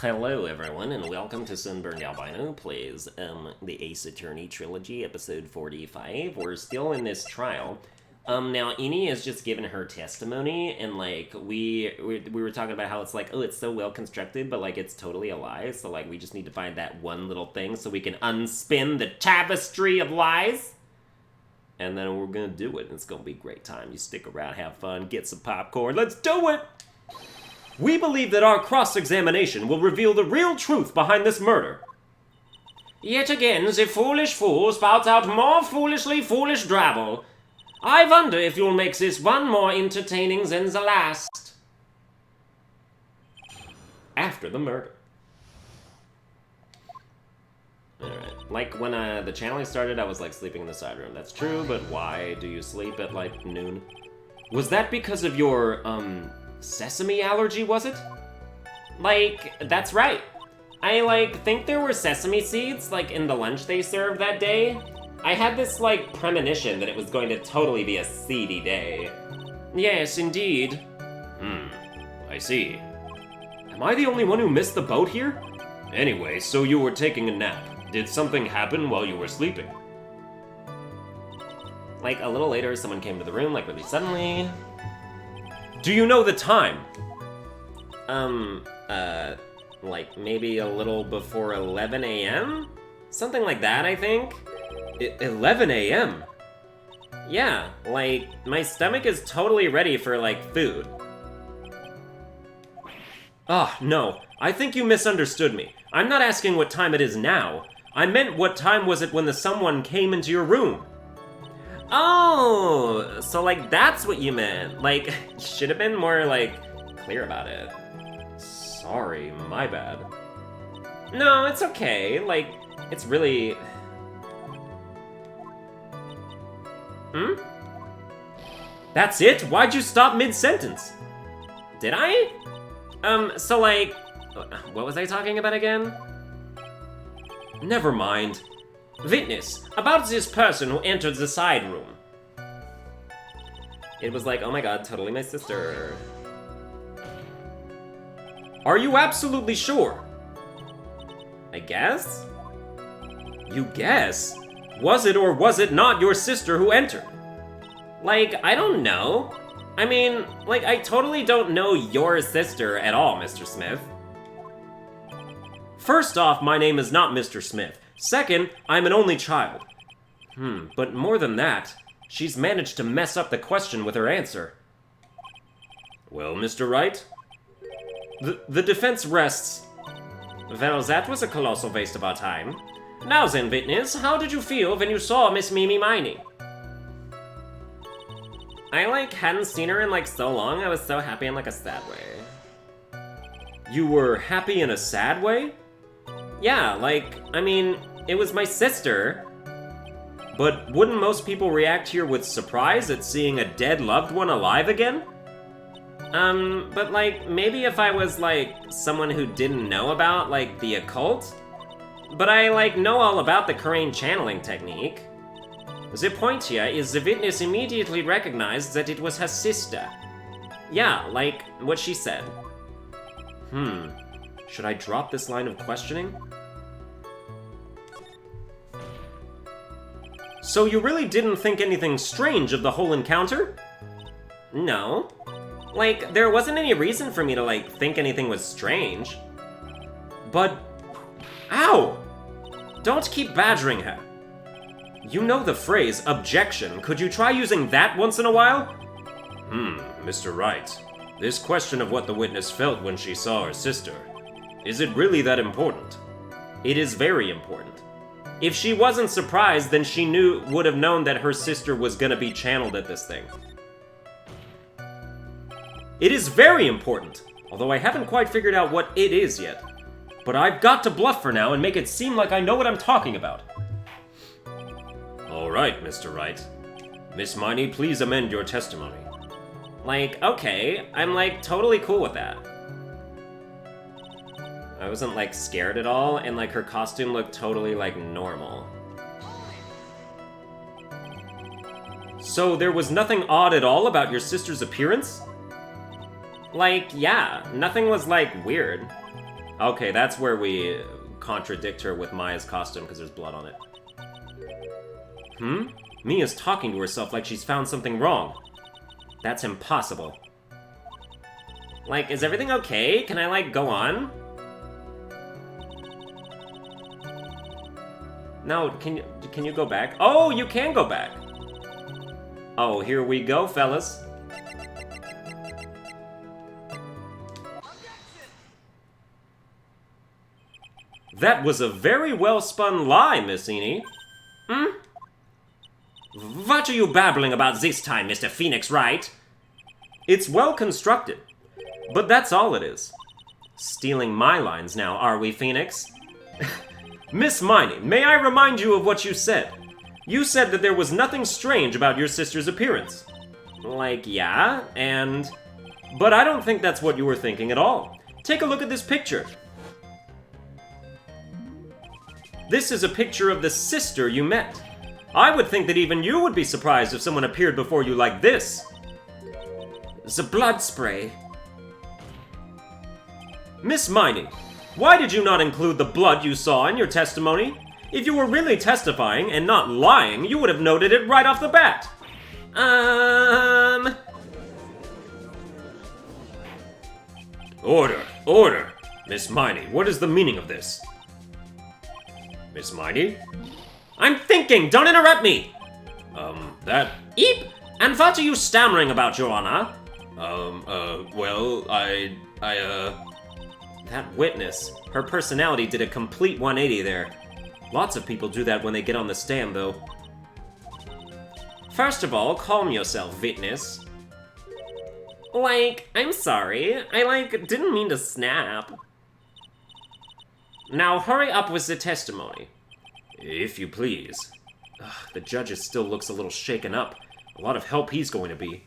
Hello everyone, and welcome to Sunburned Albino plays the Ace Attorney Trilogy, episode 45. We're still in this trial. Now, Eni has just given her testimony, and, like, we were talking about how it's like, oh, it's so well constructed, but, like, it's totally a lie, so, like, we just need to find that one little thing so we can unspin the tapestry of lies. And then we're gonna do it, and it's gonna be a great time. You stick around, have fun, get some popcorn, let's do it! We believe that our cross-examination will reveal the real truth behind this murder. Yet again, the foolish fool spouts out more foolishly foolish drabble. I wonder if you'll make this one more entertaining than the last. After the murder. Alright, like when the channeling started, I was like sleeping in the side room. That's true, but why do you sleep at like noon? Was that because of your, sesame allergy, was it? Like, that's right. I, like, think there were sesame seeds, like, in the lunch they served that day. I had this, like, premonition that it was going to totally be a seedy day. Yes, indeed. I see. Am I the only one who missed the boat here? Anyway, so you were taking a nap. Did something happen while you were sleeping? Like, a little later, someone came to the room, like, really suddenly. Do you know the time? Like maybe a little before 11 a.m.? Something like that, I think. 11 a.m.? Yeah, like, my stomach is totally ready for, like, food. Ah, no. I think you misunderstood me. I'm not asking what time it is now. I meant what time was it when someone came into your room? Oh, so, like, that's what you meant. Like, should have been more, like, clear about it. Sorry, my bad. No, it's okay. Like, it's really... That's it? Why'd you stop mid-sentence? Did I? So, like... What was I talking about again? Never mind. Witness, about this person who entered the side room. It was like, oh my god, totally my sister. Are you absolutely sure? I guess? You guess? Was it or was it not your sister who entered? Like, I don't know. I mean, like, I totally don't know your sister at all, Mr. Smith. First off, my name is not Mr. Smith. Second, I'm an only child. But more than that, she's managed to mess up the question with her answer. Well, Mr. Wright? The defense rests. Well, that was a colossal waste of our time. Now then, witness, how did you feel when you saw Miss Mimi Miney? I, like, hadn't seen her in, like, so long. I was so happy in, like, a sad way. You were happy in a sad way? Yeah, like, I mean, it was my sister. But wouldn't most people react here with surprise at seeing a dead loved one alive again? But like, maybe if I was like, someone who didn't know about, like, the occult? But I, like, know all about the Crane channeling technique. The point here is the witness immediately recognized that it was her sister. Yeah, like, what she said. Should I drop this line of questioning? So you really didn't think anything strange of the whole encounter? No. Like, there wasn't any reason for me to, like, think anything was strange. But... Ow! Don't keep badgering her. You know the phrase, objection. Could you try using that once in a while? Mr. Wright. This question of what the witness felt when she saw her sister, is it really that important? It is very important. If she wasn't surprised, then she would have known that her sister was gonna be channeled at this thing. It is very important, although I haven't quite figured out what it is yet. But I've got to bluff for now and make it seem like I know what I'm talking about. Alright, Mr. Wright. Miss Miney, please amend your testimony. Like, okay, I'm, like, totally cool with that. I wasn't, like, scared at all, and, like, her costume looked totally, like, normal. So there was nothing odd at all about your sister's appearance? Like, yeah, nothing was, like, weird. Okay, that's where we contradict her with Maya's costume because there's blood on it. Mia's talking to herself like she's found something wrong. That's impossible. Like, is everything okay? Can I, like, go on? No, can you go back? Oh, you can go back! Oh, here we go, fellas. That was a very well-spun lie, Miss Eni. What are you babbling about this time, Mr. Phoenix Wright? It's well-constructed, but that's all it is. Stealing my lines now, are we, Phoenix? Miss Miney, may I remind you of what you said? You said that there was nothing strange about your sister's appearance. Like, yeah, and... But I don't think that's what you were thinking at all. Take a look at this picture. This is a picture of the sister you met. I would think that even you would be surprised if someone appeared before you like this. The blood spray. Miss Miney, why did you not include the blood you saw in your testimony? If you were really testifying and not lying, you would have noted it right off the bat. Order. Miss Miney, what is the meaning of this? Miss Miney? I'm thinking! Don't interrupt me! Eep! And what are you stammering about, Your Honor? Well, That witness. Her personality did a complete 180 there. Lots of people do that when they get on the stand, though. First of all, calm yourself, witness. Like, I'm sorry. I, didn't mean to snap. Now hurry up with the testimony. If you please. Ugh, the judge still looks a little shaken up. A lot of help he's going to be.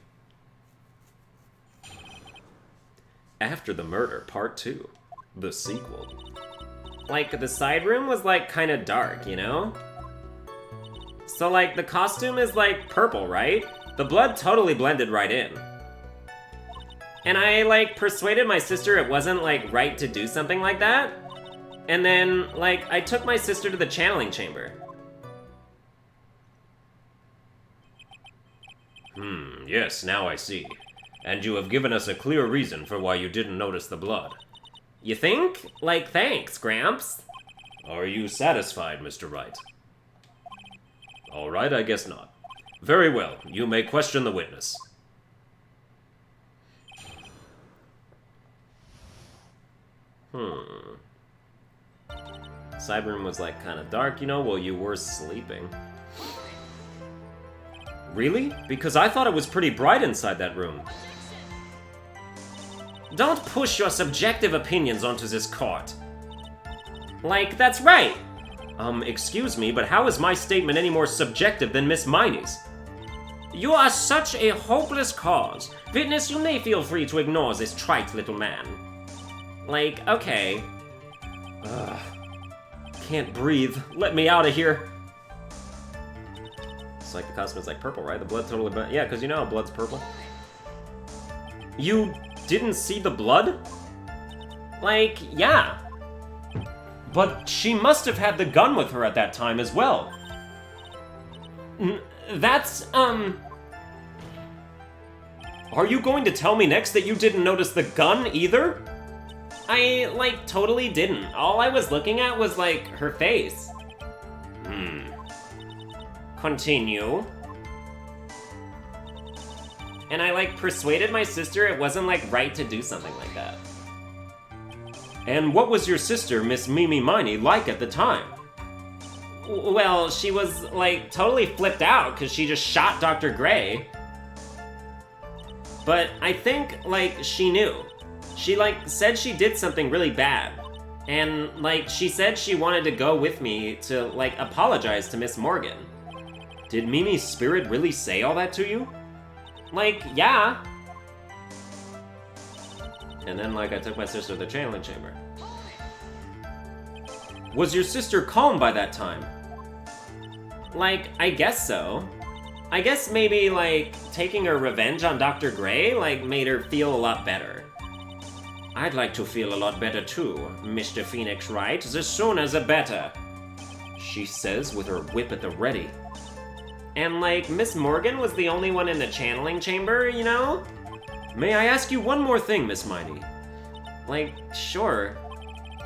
After the Murder, Part 2. The sequel. Like, the side room was, kind of dark, you know? So, the costume is, purple, right? The blood totally blended right in. And I, persuaded my sister it wasn't, right to do something like that. And then, I took my sister to the channeling chamber. Yes, now I see. And you have given us a clear reason for why you didn't notice the blood. You think? Thanks, Gramps. Are you satisfied, Mr. Wright? All right, I guess not. Very well, you may question the witness. Side room was, kind of dark, you know, while you were sleeping. Really? Because I thought it was pretty bright inside that room. Don't push your subjective opinions onto this court. That's right! Excuse me, but how is my statement any more subjective than Miss Miney's? You are such a hopeless cause. Witness, you may feel free to ignore this trite little man. Okay. Ugh. Can't breathe. Let me out of here. It's the costume is purple, right? The blood totally... Yeah, because you know how blood's purple. You didn't see the blood? Yeah. But she must have had the gun with her at that time as well. That's, Are you going to tell me next that you didn't notice the gun either? I, totally didn't. All I was looking at was, her face. Continue. And I, persuaded my sister it wasn't, right to do something like that. And what was your sister, Miss Mimi Miney, like at the time? Well, she was, totally flipped out because she just shot Dr. Gray. But I think, she knew. She, said she did something really bad. And, she said she wanted to go with me to, apologize to Miss Morgan. Did Mimi's spirit really say all that to you? Yeah. And then, I took my sister to the channeling chamber. Was your sister calm by that time? I guess so. I guess maybe, taking her revenge on Dr. Gray, made her feel a lot better. I'd like to feel a lot better too, Mr. Phoenix Wright, the sooner the better, she says with her whip at the ready. And like, Miss Morgan was the only one in the channeling chamber, you know? May I ask you one more thing, Miss Miney? Like, sure.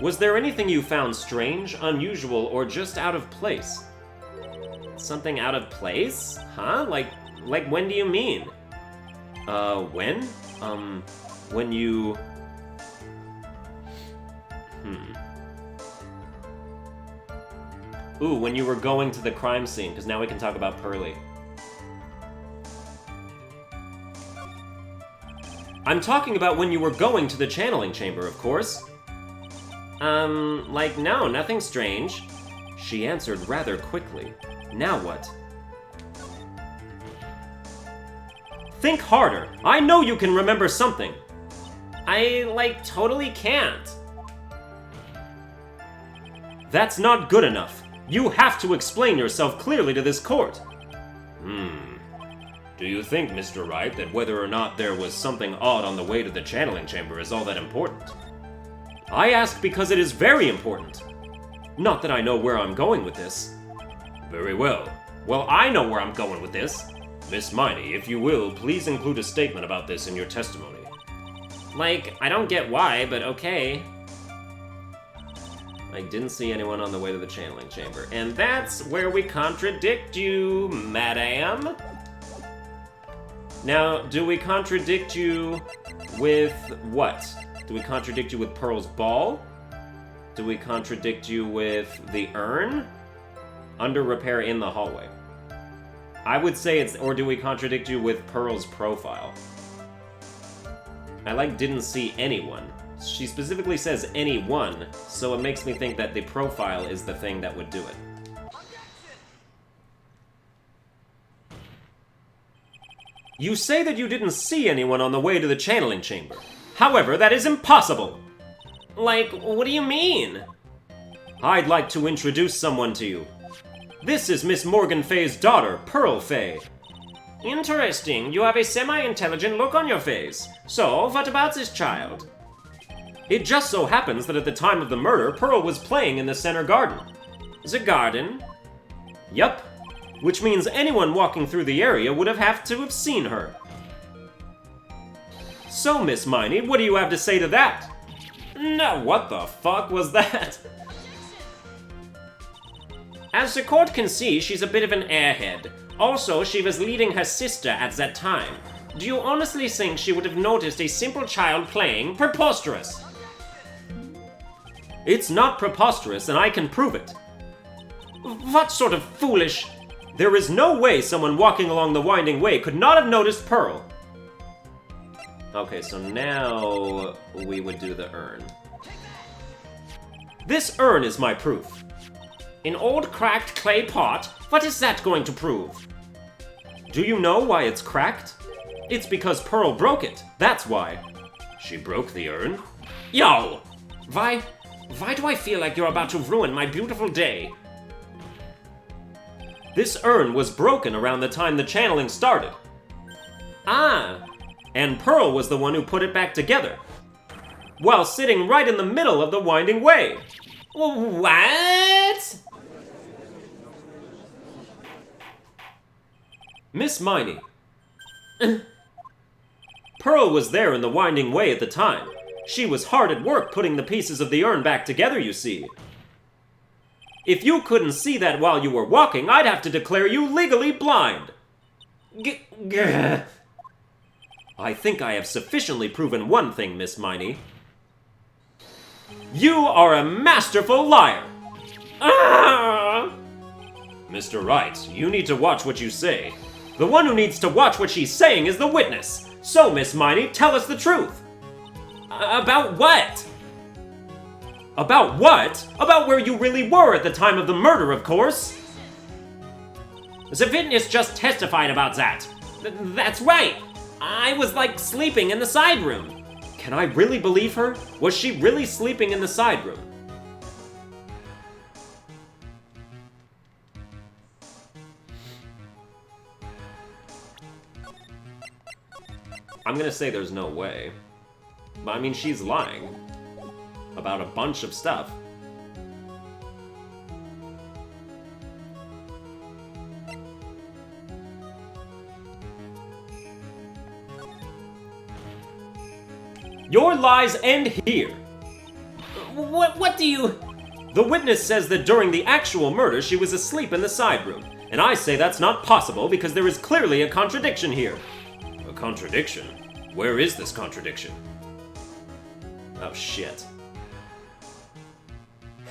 Was there anything you found strange, unusual, or just out of place? Something out of place? Huh? Like when do you mean? When? When you... Ooh, when you were going to the crime scene, because now we can talk about Pearly. I'm talking about when you were going to the channeling chamber, of course. Like, no, nothing strange. She answered rather quickly. Now what? Think harder. I know you can remember something. I, like, totally can't. That's not good enough. You have to explain yourself clearly to this court. Do you think, Mr. Wright, that whether or not there was something odd on the way to the channeling chamber is all that important? I ask because it is very important. Not that I know where I'm going with this. Very well. Well, I know where I'm going with this. Miss Miney, if you will, please include a statement about this in your testimony. Like, I don't get why, but okay. I didn't see anyone on the way to the channeling chamber. And that's where we contradict you, madam. Now, do we contradict you with what? Do we contradict you with Pearl's ball? Do we contradict you with the urn? Under repair in the hallway. I would say it's, or do we contradict you with Pearl's profile? I like didn't see anyone. She specifically says anyone, so it makes me think that the profile is the thing that would do it. You say that you didn't see anyone on the way to the channeling chamber. However, that is impossible! Like, what do you mean? I'd like to introduce someone to you. This is Miss Morgan Fay's daughter, Pearl Fay. Interesting, you have a semi-intelligent look on your face. So, what about this child? It just so happens that at the time of the murder, Pearl was playing in the center garden. The garden? Yup. Which means anyone walking through the area would have to have seen her. So, Miss Miney, what do you have to say to that? No, what the fuck was that? As the court can see, she's a bit of an airhead. Also, she was leading her sister at that time. Do you honestly think she would have noticed a simple child playing? Preposterous! It's not preposterous, and I can prove it. What sort of foolish... There is no way someone walking along the winding way could not have noticed Pearl. Okay, so now we would do the urn. This urn is my proof. An old cracked clay pot? What is that going to prove? Do you know why it's cracked? It's because Pearl broke it, that's why. She broke the urn? Yo! Why do I feel like you're about to ruin my beautiful day? This urn was broken around the time the channeling started. Ah, and Pearl was the one who put it back together, while sitting right in the middle of the winding way. What? Miss Miney. Pearl was there in the winding way at the time. She was hard at work putting the pieces of the urn back together, you see. If you couldn't see that while you were walking, I'd have to declare you legally blind. I think I have sufficiently proven one thing, Miss Miney. You are a masterful liar! Ah! Mr. Wright, you need to watch what you say. The one who needs to watch what she's saying is the witness. So, Miss Miney, tell us the truth. About what? About what? About where you really were at the time of the murder, of course. The witness just testified about that. That's right. I was, like, sleeping in the side room. Can I really believe her? Was she really sleeping in the side room? I'm gonna say there's no way. I mean, she's lying about a bunch of stuff. Your lies end here. What do you... The witness says that during the actual murder, she was asleep in the side room. And I say that's not possible because there is clearly a contradiction here. A contradiction? Where is this contradiction? Oh, shit.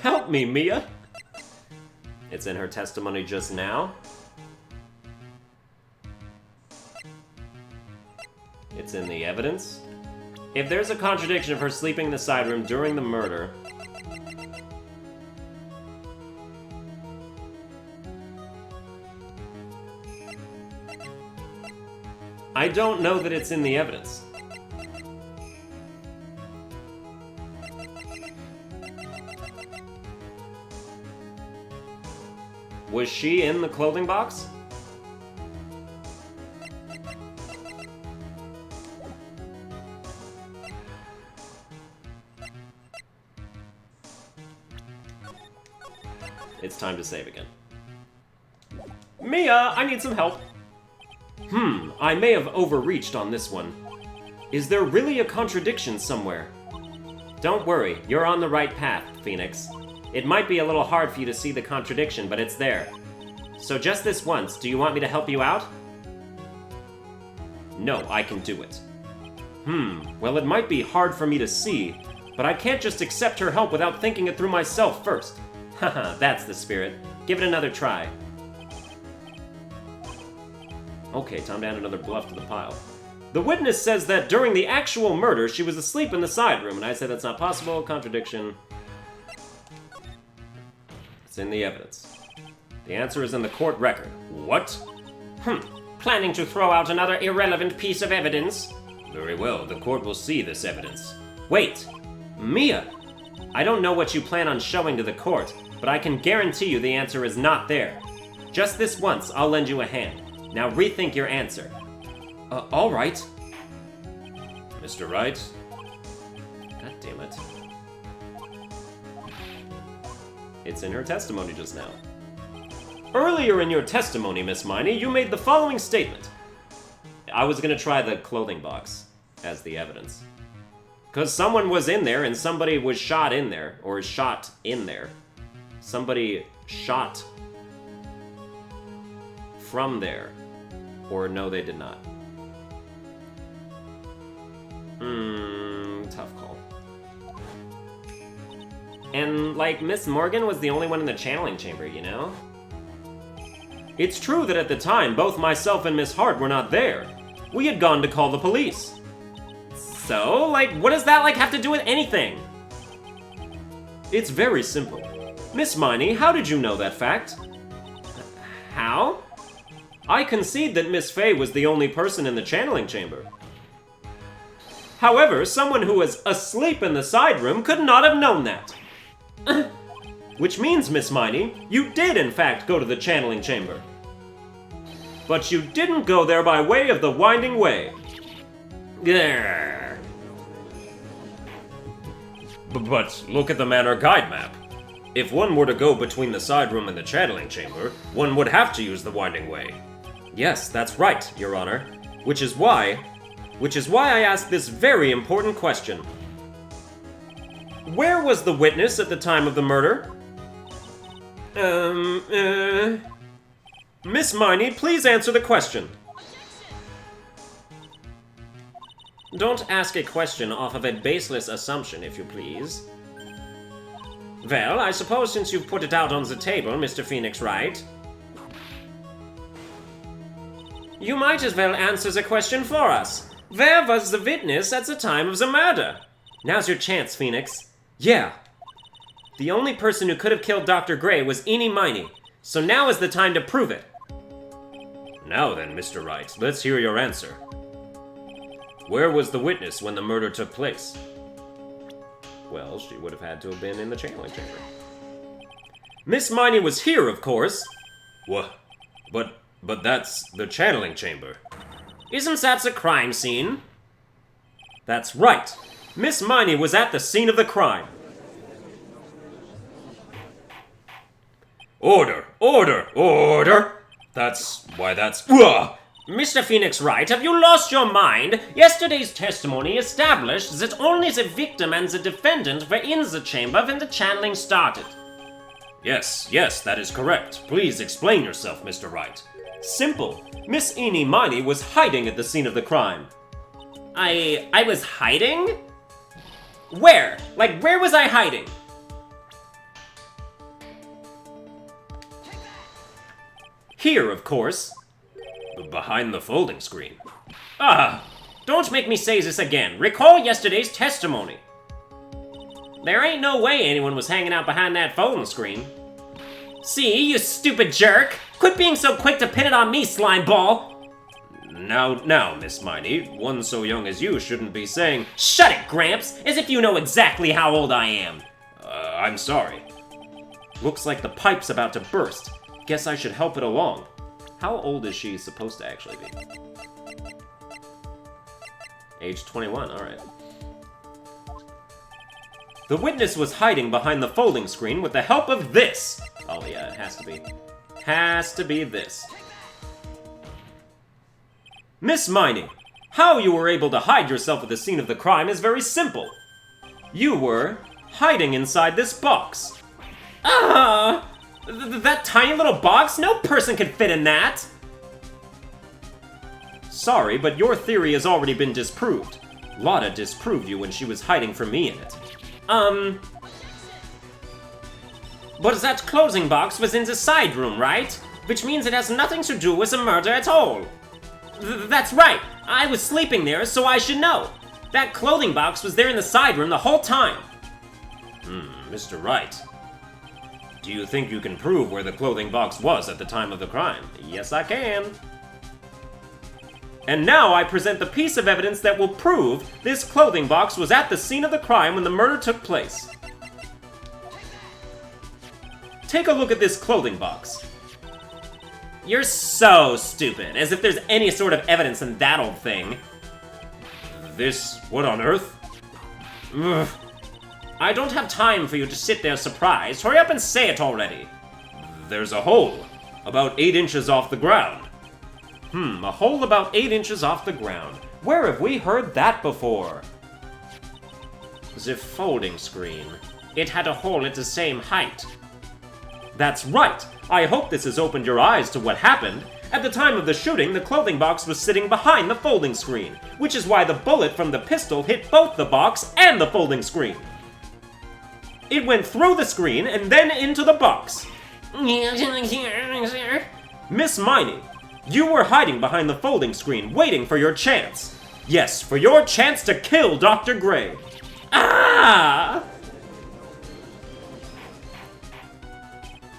Help me, Mia. It's in her testimony just now. It's in the evidence. If there's a contradiction of her sleeping in the side room during the murder... I don't know that it's in the evidence. Was she in the clothing box? It's time to save again. Mia, I need some help. I may have overreached on this one. Is there really a contradiction somewhere? Don't worry, you're on the right path, Phoenix. It might be a little hard for you to see the contradiction, but it's there. So just this once, do you want me to help you out? No, I can do it. Well, it might be hard for me to see, but I can't just accept her help without thinking it through myself first. Haha, that's the spirit. Give it another try. Okay, time to add another bluff to the pile. The witness says that during the actual murder, she was asleep in the side room, and I say that's not possible. Contradiction. It's in the evidence. The answer is in the court record. What? Planning to throw out another irrelevant piece of evidence? Very well, the court will see this evidence. Wait! Mia! I don't know what you plan on showing to the court, but I can guarantee you the answer is not there. Just this once, I'll lend you a hand. Now rethink your answer. All right. Mr. Wright? God damn it. It's in her testimony just now. Earlier in your testimony, Miss Miney, you made the following statement. I was gonna try the clothing box as the evidence. Because someone was in there and somebody was shot in there, or shot in there. Somebody shot from there. Or no, they did not. Tough call. And, like, Miss Morgan was the only one in the channeling chamber, you know? It's true that at the time, both myself and Miss Hart were not there. We had gone to call the police. So, like, what does that, like, have to do with anything? It's very simple. Miss Miney, how did you know that fact? How? I concede that Miss Fey was the only person in the channeling chamber. However, someone who was asleep in the side room could not have known that. Which means, Miss Miney, you did in fact go to the channeling chamber. But you didn't go there by way of the winding way. Grrr. But look at the Manor Guide map. If one were to go between the side room and the channeling chamber, one would have to use the winding way. Yes, that's right, Your Honor. Which is why I asked this very important question. Where was the witness at the time of the murder? Miss Miney, please answer the question. Don't ask a question off of a baseless assumption, if you please. Well, I suppose since you've put it out on the table, Mr. Phoenix Wright, you might as well answer the question for us. Where was the witness at the time of the murder? Now's your chance, Phoenix. Yeah. The only person who could have killed Dr. Gray was Eenie Miney, so now is the time to prove it. Now then, Mr. Wright, let's hear your answer. Where was the witness when the murder took place? Well, she would have had to have been in the channeling chamber. Miss Miney was here, of course. What? But that's the channeling chamber. Isn't that the crime scene? That's right. Miss Miney was at the scene of the crime. Order! Order! Order! That's... Ugh! Mr. Phoenix Wright, have you lost your mind? Yesterday's testimony established that only the victim and the defendant were in the chamber when the channeling started. Yes, that is correct. Please explain yourself, Mr. Wright. Simple. Miss Eenie Miney was hiding at the scene of the crime. I was hiding? Where? Like, where was I hiding? Here, of course. Behind the folding screen. Don't make me say this again. Recall yesterday's testimony. There ain't no way anyone was hanging out behind that folding screen. See, you stupid jerk! Quit being so quick to pin it on me, slime ball! Now, Miss Miney, one so young as you shouldn't be saying... Shut it, Gramps! As if you know exactly how old I am. I'm sorry. Looks like the pipe's about to burst. Guess I should help it along. How old is she supposed to actually be? Age 21, alright. The witness was hiding behind the folding screen with the help of this! Oh yeah, it has to be. Has to be this. Miss Miney, how you were able to hide yourself at the scene of the crime is very simple. You were hiding inside this box. That tiny little box? No person can fit in that! Sorry, but your theory has already been disproved. Lotta disproved you when she was hiding from me in it. But that clothing box was in the side room, right? Which means it has nothing to do with the murder at all. That's right! I was sleeping there, so I should know. That clothing box was there in the side room the whole time. Mr. Wright. Do you think you can prove where the clothing box was at the time of the crime? Yes, I can. And now I present the piece of evidence that will prove this clothing box was at the scene of the crime when the murder took place. Take a look at this clothing box. You're so stupid, as if there's any sort of evidence in that old thing. This... what on earth? Ugh. I don't have time for you to sit there surprised. Hurry up and say it already. There's a hole, about 8 inches off the ground. A hole about 8 inches off the ground. Where have we heard that before? The folding screen. It had a hole at the same height. That's right! I hope this has opened your eyes to what happened. At the time of the shooting, the clothing box was sitting behind the folding screen, which is why the bullet from the pistol hit both the box and the folding screen. It went through the screen and then into the box. Miss Miney, you were hiding behind the folding screen, waiting for your chance. Yes, for your chance to kill Dr. Gray. Ah!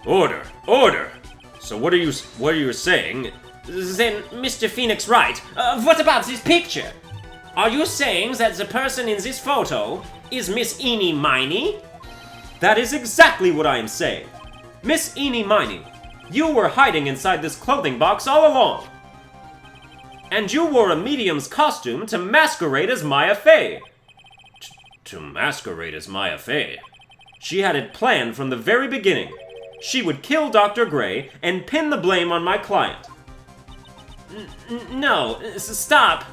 Order! Order! So what are you saying? Then, Mr. Phoenix Wright, what about this picture? Are you saying that the person in this photo is Miss Eenie Miney? That is exactly what I am saying. Miss Eenie Miney, you were hiding inside this clothing box all along. And you wore a medium's costume to masquerade as Maya Fey. To masquerade as Maya Fey? She had it planned from the very beginning. She would kill Dr. Gray and pin the blame on my client. No, stop.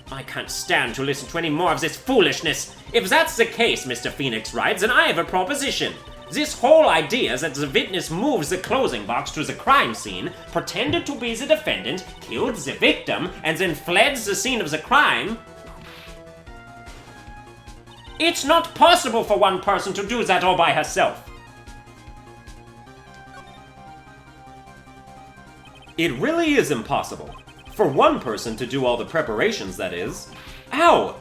I can't stand to listen to any more of this foolishness. If that's the case, Mr. Phoenix Wright, then I have a proposition. This whole idea that the witness moves the clothing box to the crime scene, pretended to be the defendant, killed the victim, and then fled the scene of the crime. It's not possible for one person to do that all by herself. It really is impossible. For one person to do all the preparations, that is. Ow!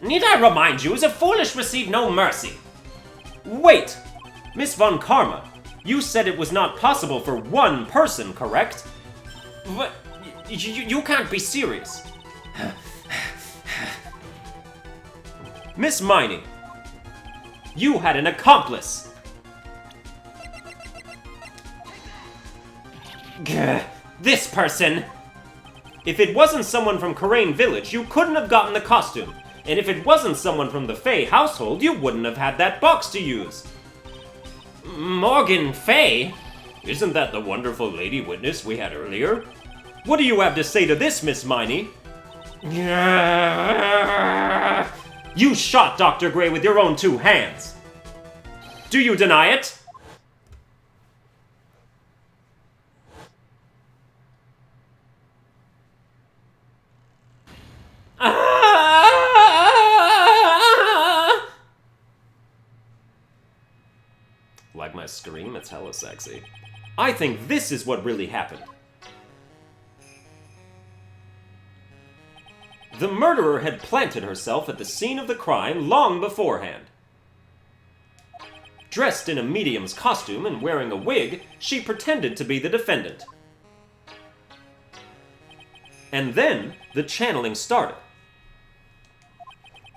Need I remind you, the foolish receive no mercy. Wait! Miss Von Karma, you said it was not possible for one person, correct? What? You can't be serious. Miss Miney, you had an accomplice. Gah, this person! If it wasn't someone from Karain Village, you couldn't have gotten the costume. And if it wasn't someone from the Faye household, you wouldn't have had that box to use. Morgan Faye? Isn't that the wonderful lady witness we had earlier? What do you have to say to this, Miss Miney? You shot Dr. Gray with your own 2 hands. Do you deny it? Like my scream? It's hella sexy. I think this is what really happened. The murderer had planted herself at the scene of the crime long beforehand. Dressed in a medium's costume and wearing a wig, she pretended to be the defendant. And then, the channeling started.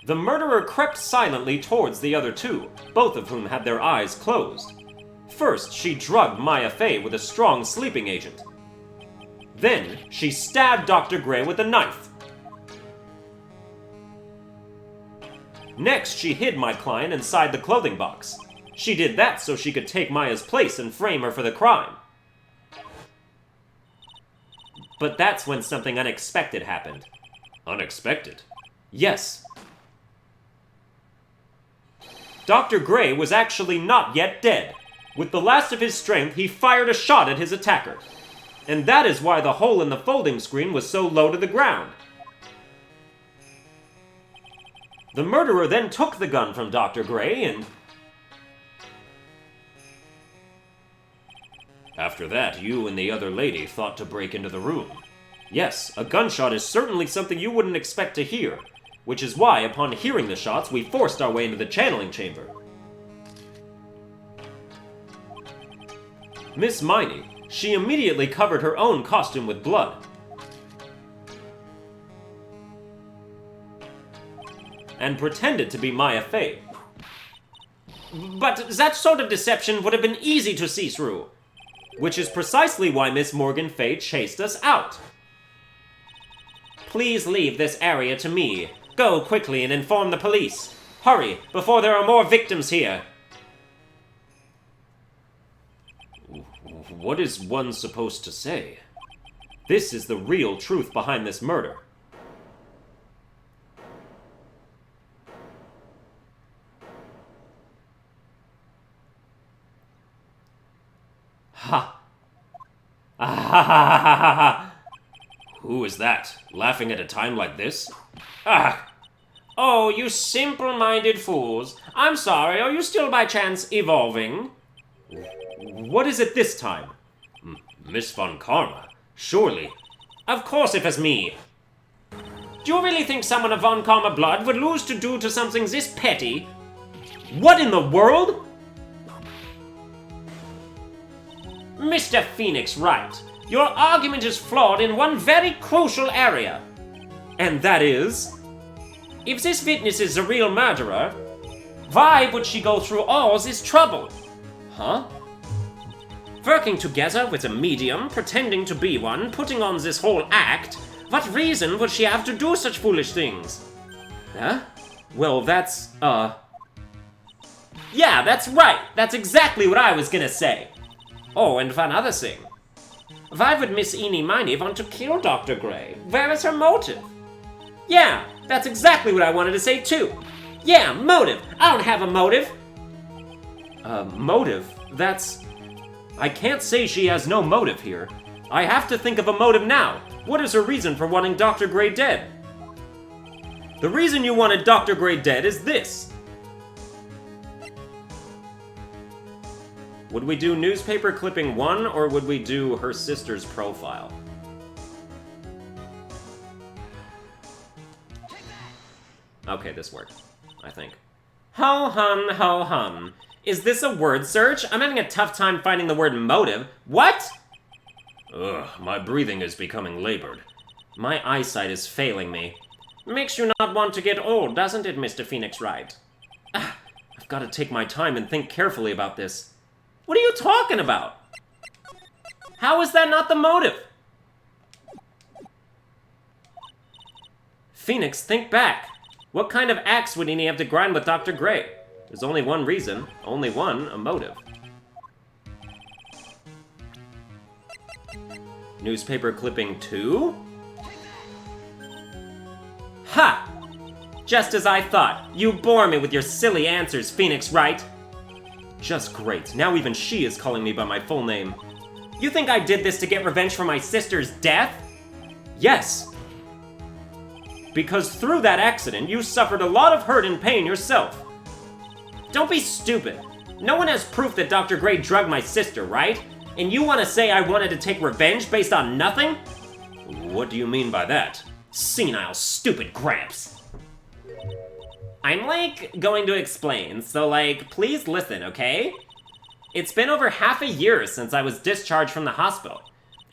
The murderer crept silently towards the other 2, both of whom had their eyes closed. First, she drugged Maya Fey with a strong sleeping agent. Then, she stabbed Dr. Gray with a knife. Next, she hid my client inside the clothing box. She did that so she could take Maya's place and frame her for the crime. But that's when something unexpected happened. Unexpected? Yes. Dr. Gray was actually not yet dead. With the last of his strength, he fired a shot at his attacker. And that is why the hole in the folding screen was so low to the ground. The murderer then took the gun from Dr. Gray and... After that, you and the other lady thought to break into the room. Yes, a gunshot is certainly something you wouldn't expect to hear, which is why, upon hearing the shots, we forced our way into the channeling chamber. Miss Miney, she immediately covered her own costume with blood. And pretended to be Maya Fey. But that sort of deception would have been easy to see through. Which is precisely why Miss Morgan Fay chased us out. Please leave this area to me. Go quickly and inform the police. Hurry, before there are more victims here. What is one supposed to say? This is the real truth behind this murder. Ha! Ah ha ha ha ha ha! Who is that, laughing at a time like this? Ah! Oh, you simple-minded fools. I'm sorry, are you still by chance evolving? What is it this time? Miss Von Karma, surely. Of course it was me. Do you really think someone of Von Karma blood would lose to do to something this petty? What in the world? Mr. Phoenix Wright, your argument is flawed in one very crucial area. And that is? If this witness is the real murderer, why would she go through all this trouble? Huh? Working together with a medium, pretending to be one, putting on this whole act, what reason would she have to do such foolish things? Huh? Well, that's, Yeah, that's right! That's exactly what I was gonna say! Oh, and one other thing. Why would Miss Eenie Miney want to kill Dr. Gray? Where is her motive? Yeah, that's exactly what I wanted to say too. Yeah, motive! I don't have a motive! Motive? That's... I can't say she has no motive here. I have to think of a motive now. What is her reason for wanting Dr. Gray dead? The reason you wanted Dr. Gray dead is this. Would we do newspaper clipping 1, or would we do her sister's profile? Okay, this worked, I think. Ho hum, ho hum. Is this a word search? I'm having a tough time finding the word motive. What? Ugh, my breathing is becoming labored. My eyesight is failing me. Makes you not want to get old, doesn't it, Mr. Phoenix Wright? I've got to take my time and think carefully about this. What are you talking about? How is that not the motive? Phoenix, think back. What kind of axe would he have to grind with Dr. Gray? There's only one reason. Only one, a motive. Newspaper clipping 2? Ha! Just as I thought. You bore me with your silly answers, Phoenix Wright. Just great. Now even she is calling me by my full name. You think I did this to get revenge for my sister's death? Yes. Because through that accident, you suffered a lot of hurt and pain yourself. Don't be stupid. No one has proof that Dr. Gray drugged my sister, right? And you want to say I wanted to take revenge based on nothing? What do you mean by that? Senile, stupid Gramps. I'm, going to explain, so, please listen, okay? It's been over half a year since I was discharged from the hospital.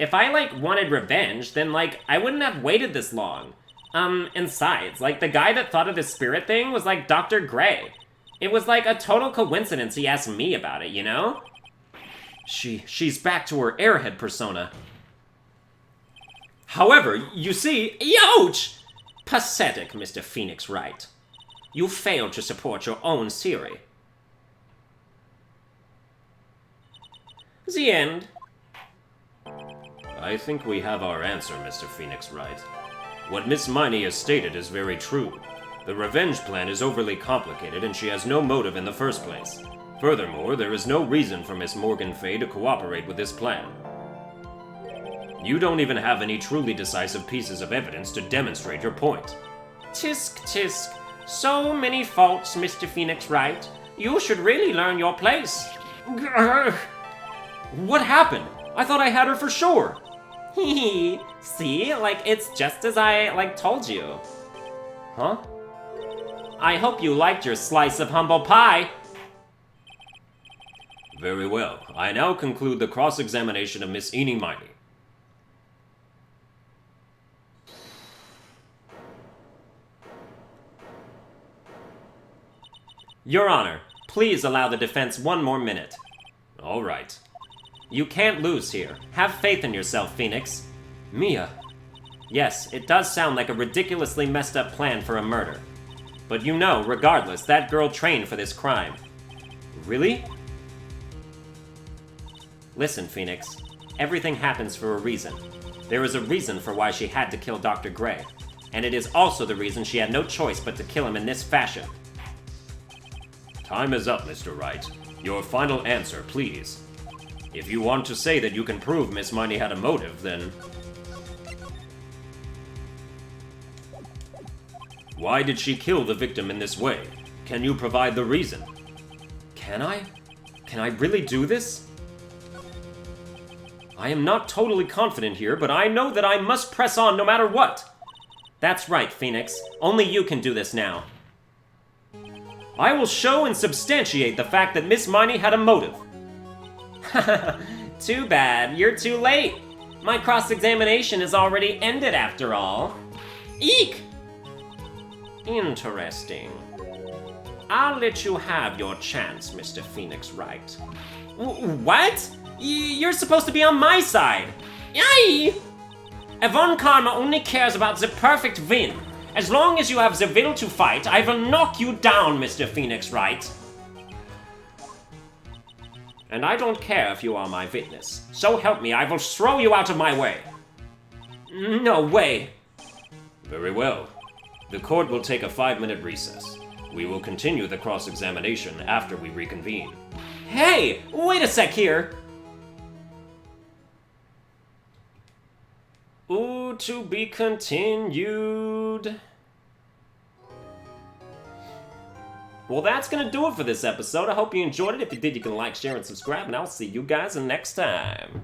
If I, wanted revenge, then, I wouldn't have waited this long. And besides, the guy that thought of the spirit thing was, Dr. Gray. It was, a total coincidence he asked me about it, you know? She's back to her airhead persona. However, you see... Ouch! Pathetic, Mr. Phoenix Wright. You failed to support your own theory. The end. I think we have our answer, Mr. Phoenix Wright. What Miss Miney has stated is very true. The revenge plan is overly complicated and she has no motive in the first place. Furthermore, there is no reason for Miss Morgan Fay to cooperate with this plan. You don't even have any truly decisive pieces of evidence to demonstrate your point. Tisk, tisk. So many faults, Mr. Phoenix Wright. You should really learn your place. What happened? I thought I had her for sure. See? It's just as I, told you. Huh? I hope you liked your slice of humble pie. Very well. I now conclude the cross-examination of Miss Eenie Miney. Your Honor, please allow the defense 1 more minute. All right. You can't lose here. Have faith in yourself, Phoenix. Mia. Yes, it does sound like a ridiculously messed up plan for a murder. But you know, regardless, that girl trained for this crime. Really? Listen, Phoenix. Everything happens for a reason. There is a reason for why she had to kill Dr. Gray. And it is also the reason she had no choice but to kill him in this fashion. Time is up, Mr. Wright. Your final answer, please. If you want to say that you can prove Miss Miney had a motive, then... Why did she kill the victim in this way? Can you provide the reason? Can I? Can I really do this? I am not totally confident here, but I know that I must press on no matter what. That's right, Phoenix. Only you can do this now. I will show and substantiate the fact that Miss Miney had a motive. Too bad. You're too late. My cross-examination is already ended after all. Eek! Interesting. I'll let you have your chance, Mr. Phoenix Wright. What? You're supposed to be on my side. Yay! Yvonne Karma only cares about the perfect win. As long as you have the will to fight, I will knock you down, Mr. Phoenix Wright. And I don't care if you are my witness. So help me, I will throw you out of my way. No way. Very well. The court will take a 5-minute recess. We will continue the cross-examination after we reconvene. Hey, wait a sec here. Ooh, to be continued. Well, that's gonna do it for this episode. I hope you enjoyed it. If you did, you can like, share, and subscribe, and I'll see you guys next time.